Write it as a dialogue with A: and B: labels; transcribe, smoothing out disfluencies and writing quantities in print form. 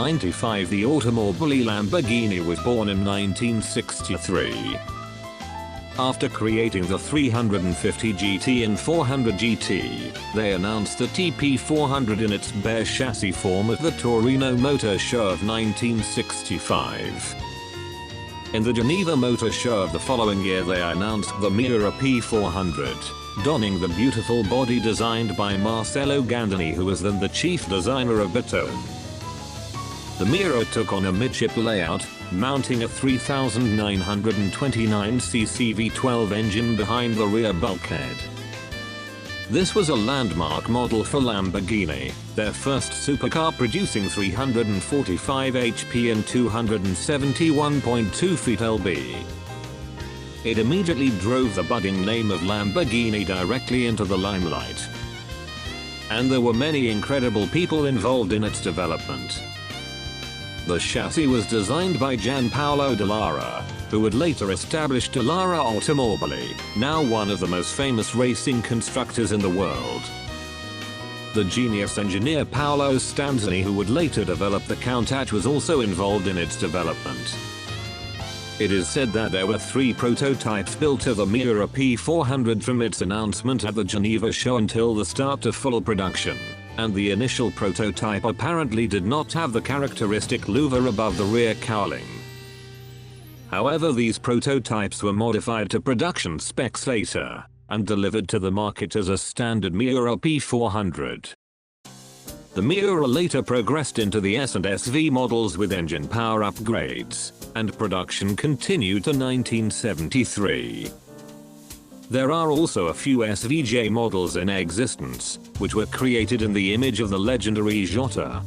A: 1995, the Automobili Lamborghini was born in 1963. After creating the 350 GT and 400 GT, they announced the TP400 in its bare chassis form at the Torino Motor Show of 1965. In the Geneva Motor Show of the following year, they announced the Miura P400, donning the beautiful body designed by Marcello Gandini, who was then the chief designer of Bertone. The Miura took on a midship layout, mounting a 3,929cc V12 engine behind the rear bulkhead. This was a landmark model for Lamborghini, their first supercar, producing 345 HP and 271.2 feet lb. It immediately drove the budding name of Lamborghini directly into the limelight. And there were many incredible people involved in its development. The chassis was designed by Gian Paolo Dallara, who would later establish Dallara Automobili, now one of the most famous racing constructors in the world. The genius engineer Paolo Stanzani, who would later develop the Countach, was also involved in its development. It is said that there were 3 prototypes built of the Miura P400 from its announcement at the Geneva show until the start of full production. And the initial prototype apparently did not have the characteristic louver above the rear cowling. However, these prototypes were modified to production specs later, and delivered to the market as a standard Miura P400. The Miura later progressed into the S and SV models with engine power upgrades, and production continued to 1973. There are also a few SVJ models in existence, which were created in the image of the legendary Jota.